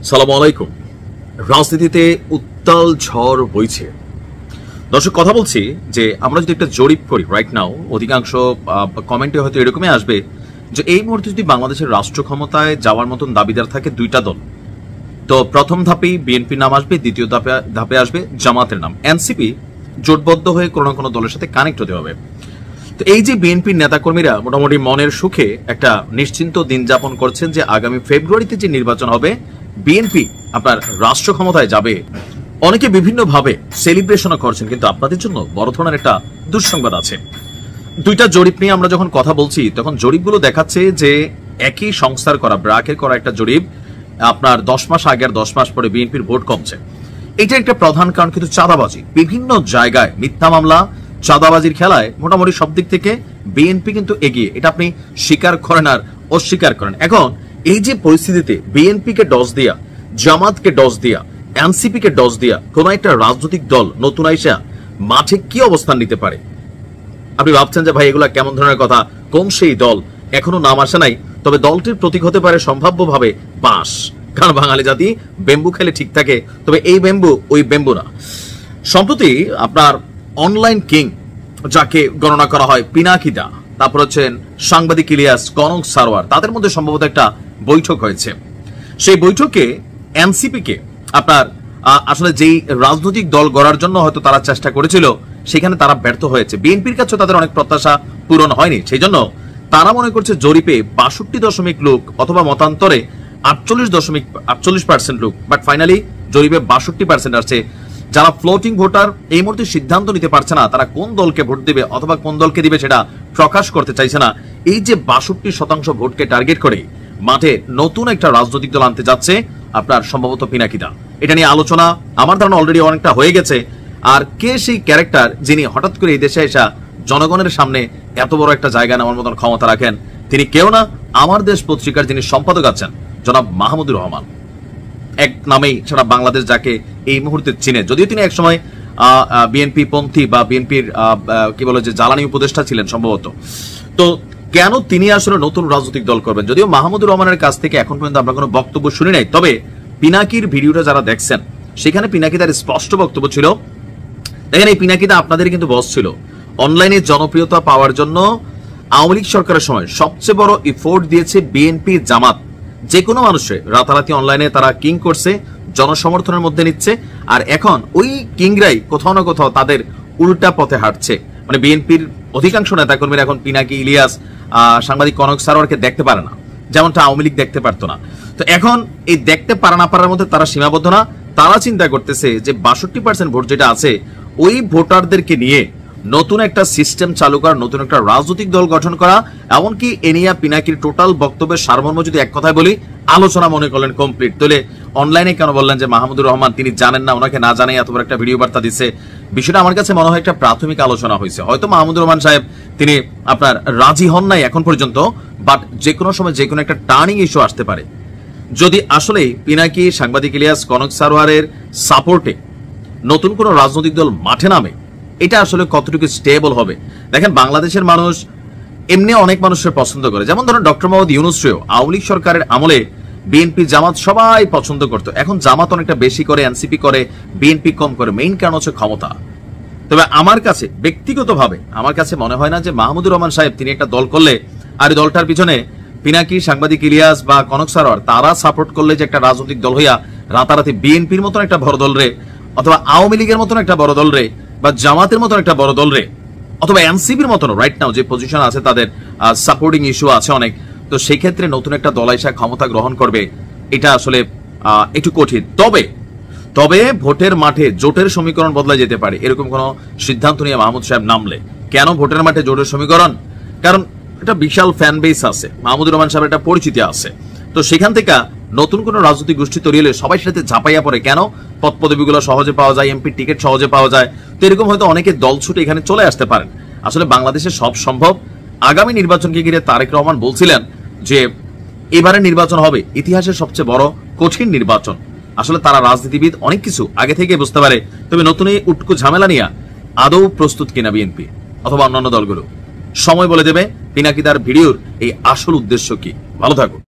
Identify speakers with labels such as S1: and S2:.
S1: সালামু আলাইকুম। রাজনীতিতে উত্তাল ঝড় বইছে। দর্শক, কথা বলছি যে আমরা যদি একটা জরিপ করি রাইট নাও, অধিকাংশ কমেন্টে হয়তো এরকমই আসবে যে এই মুহূর্তে যদি বাংলাদেশের রাষ্ট্র ক্ষমতায় যাওয়ার মতন দাবিদার থাকে দুইটা দল, তো প্রথম ধাপেই বিএনপির নাম আসবে, দ্বিতীয় ধাপে আসবে জামাতের নাম। এনসিপি জোটবদ্ধ হয়ে কোনো না কোনো দলের সাথে কানেক্ট হতে হবে। তো এই যে বিএনপির নেতাকর্মীরা মোটামুটি মনের সুখে একটা নিশ্চিন্ত দিন যাপন করছেন যে আগামী ফেব্রুয়ারিতে যে নির্বাচন হবে বিএনপি আপনার রাষ্ট্র ক্ষমতায় যাবে, অনেকে বিভিন্নভাবে সেলিব্রেশনও করছেন। কিন্তু আপনাদের জন্য বড় ধরনের একটা দুঃসংবাদ আছে। দুইটা জরিপ নিয়ে আমরা যখন কথা বলছি তখন জরিপগুলো দেখাচ্ছে যে একই সংস্থার করা, ব্র্যাকের করা একটা জরিপ, আপনার 10 মাস আগে আর 10 মাস পরে বিএনপির ভোট কমছে। এটা একটা প্রধান কারণ কিন্তু চাঁদাবাজি। বিভিন্ন জায়গায় মিথ্যা মামলা, চাঁদাবাজির খেলায় মোটামুটি সব দিক থেকে বিএনপি কিন্তু এগিয়ে। এটা আপনি স্বীকার করেন আর অস্বীকার করেন। এখন এই যে পরিস্থিতিতে বিএনপিকে ডস দিয়া, জামাতকে ডস দিয়া, এনসিপিকে ডস দিয়া কোন একটা রাজনৈতিক দল নতুন আইসা মাঠে কি অবস্থান নিতে পারে? আপনি ভাবছেন যে ভাই এগুলা কেমন ধরনের কথা, কোন সেই দল? এখনো নাম আসে নাই, তবে দলটির প্রতীক হতে পারে সম্ভাব্যভাবে বাঁশ। কারণ বাঙালি জাতি বেম্বু খেলে ঠিক থাকে, তবে এই বেম্বু ওই বেম্বু না। সম্প্রতি আপনার অনলাইন কিং যাকে গণনা করা হয়, পিনাকি দা, তারপর হচ্ছেন সাংবাদিক ইলিয়াস, কনক সারোয়ার, তাদের মধ্যে সম্ভবত একটা বৈঠক হয়েছে। সেই বৈঠকে এনসিপি কে আপনার আসলে যেই রাজনৈতিক দল গড়ার জন্য হয়তো তারা চেষ্টা করেছিল সেখানে তারা ব্যর্থ হয়েছে। বিএনপির কাছে তাদের অনেক প্রত্যাশা পূরণ হয়নি। সেই জন্য তারা মনে করছে জরিপে 62% লোক অথবা মতান্তরে 48% লোক, বাট ফাইনালি জরিপে 62% আসছে। যারা ফ্লোটিং ভোটার এই মুহূর্তে সিদ্ধান্ত নিতে পারছে না তারা কোন দলকে ভোট দিবে অথবা কোন দলকে দিবে সেটা প্রকাশ করতে চাইছে না। এই যে 62% ভোটকে টার্গেট করে মাঠে নতুন একটা রাজনৈতিক দল আনতে যাচ্ছে আপনার সম্ভবত পিনাকিদা। এটা নিয়ে আলোচনা আমার ধারণা অলরেডি অনেকটা হয়ে গেছে। আর কে সেই ক্যারেক্টার যিনি হঠাৎ করে এই দেশে এসে জনগণের সামনে এত বড় একটা জায়গা নেওয়ার মতন ক্ষমতা রাখেন? তিনি কেউ না, আমার দেশ পত্রিকার যিনি সম্পাদক আছেন জনাব মাহমুদুর রহমান। এক নামেই সারা বাংলাদেশ যাকে এই মুহূর্তে চিনে, যদিও তিনি একসময় বিএনপি পন্থী বা বিএনপির কি বলে যে জ্বালানি উপদেষ্টা ছিলেন সম্ভবত। তো কেন তিনি আসলে নতুন রাজনৈতিক দল করবেন? যদিও মাহমুদুর রহমানের কাছ থেকে এখন পর্যন্ত আমরা কোনো বক্তব্য শুনি নাই, তবে পিনাকির ভিডিওটা যারা দেখছেন সেখানে পিনাকি তার স্পষ্ট বক্তব্য ছিল। দেখেন, এই পিনাকিদা আপনাদের কিন্তু বস ছিল। অনলাইনে জনপ্রিয়তা পাওয়ার জন্য আওয়ামী লীগ সরকারের সময় সবচেয়ে বড় এফোর্ট দিয়েছে বিএনপি, জামাত। যে কোনো মানুষের রাতারাতি অনলাইনে তারা কিং করছে, জনসমর্থনের মধ্যে নিচ্ছে। আর এখন ওই কিংরাই কোথাও না কোথাও তাদের উল্টা পথে হাঁটছে। মানে বিএনপির অধিকাংশ নেতাকর্মীরা এখন পিনাকি, ইলিয়াস, সাংবাদিক কনক সারোয়ারকে দেখতে পারে না, যেমনটা আওয়ামী লীগ দেখতে পারতো না। তো এখন এই দেখতে পারা না পারার মধ্যে তারা সীমাবদ্ধ না। তারা চিন্তা করতেছে যে 62% ভোট যেটা আছে ওই ভোটারদেরকে নিয়ে নতুন একটা সিস্টেম চালু করা, নতুন একটা রাজনৈতিক দল গঠন করা। এমনকি এনিয়া পিনাকির টোটাল বক্তব্যের সারমর্ম যদি এক কথায় বলি, আলোচনা মনে করলেন কমপ্লিট। তাহলে অনলাইনে কেন বললেন যে মাহমুদুর রহমান তিনি জানেন না, ওনাকে না জানাই এত বড় একটা ভিডিও বার্তা দিচ্ছে? বিষয়টা আমার কাছে মনে হয় একটা প্রাথমিক আলোচনা হয়েছে। হয়তো মাহমুদুর রহমান সাহেব তিনি আপনার রাজি হন নাই এখন পর্যন্ত, বাট যে কোনো সময় যে কোনো একটা টার্নিং ইস্যু আসতে পারে। যদি আসলে পিনাকি, সাংবাদিক ইলিয়াস, কনক সারোয়ারের সাপোর্টে নতুন কোনো রাজনৈতিক দল মাঠে নামে, এটা আসলে কতটুকু স্টেবল হবে? দেখেন, বাংলাদেশের মানুষ এমনি অনেক মানুষের পছন্দ করে। যেমন ধরেন ডক্টর মোহাম্মদ ইউনূসকেও আওয়ামী লীগ সরকারের আমলে বিএনপি, জামাত সবাই পছন্দ করতো। এখন জামাত অনেকটা বেশি করে, এনসিপি করে, বিএনপি কম করে। মেইন কারণ হচ্ছে ক্ষমতা। তবে আমার কাছে ব্যক্তিগতভাবে আমার কাছে মনে হয় না যে মাহমুদুর রহমান সাহেব তিনি একটা দল করলে আর দলটার পিছনে পিনাকি, সাংবাদিক ইলিয়াস বা কনক সারোয়ার তারা সাপোর্ট করলে যে একটা রাজনৈতিক দল হইয়া রাতারাতি বিএনপির মতন একটা বড় দল রে, অথবা আওয়ামী লীগের মতন একটা বড় দল রে, বা জামাতের মতন একটা বড় দল রে, অথবা এনসিপির মতন রাইট নাও যে পজিশন আছে তাদের সাপোর্টিং ইস্যু আছে অনেক, তো সেই ক্ষেত্রে নতুন একটা দল এসে ক্ষমতা গ্রহণ করবে, এটা আসলে একটু কঠিন। তবে ভোটের মাঠে জোটের সমীকরণ বদলা যেতে পারে এরকম কোন সিদ্ধান্ত নিয়ে মাহমুদ সাহেব নামলে। কেন ভোটের মাঠে জোটের সমীকরণ? কারণ একটা বিশাল ফ্যান বেস আছে, মাহমুদুর রহমান সাহেবের একটা পরিচিতি আছে। তো সেখান থেকে নতুন কোন রাজনৈতিক গোষ্ঠী তৈরি হলে সবাই সাথে ঝাঁপাইয়া পড়ে। কেন? পদ পদবিগুলো সহজে পাওয়া যায়, এমপি টিকিট সহজে পাওয়া যায়। তো এরকম হয়তো অনেকে দল ছুটে এখানে চলে আসতে পারেন। আসলে বাংলাদেশে সব সম্ভব। আগামী নির্বাচনকে ঘিরে তারেক রহমান বলছিলেন যে এবারে নির্বাচন হবে ইতিহাসের সবচেয়ে বড় কঠিন নির্বাচন। আসলে তারা রাজনীতিবিদ, অনেক কিছু আগে থেকে বুঝতে পারে। তবে নতুন এই উটকো ঝামেলা নিয়ে আদৌ প্রস্তুত কিনা বিএনপি অথবা অন্যান্য দলগুলো, সময় বলে দেবে। পিনাকিদার ভিডিওর এই আসল উদ্দেশ্য কি। ভালো থাকুন।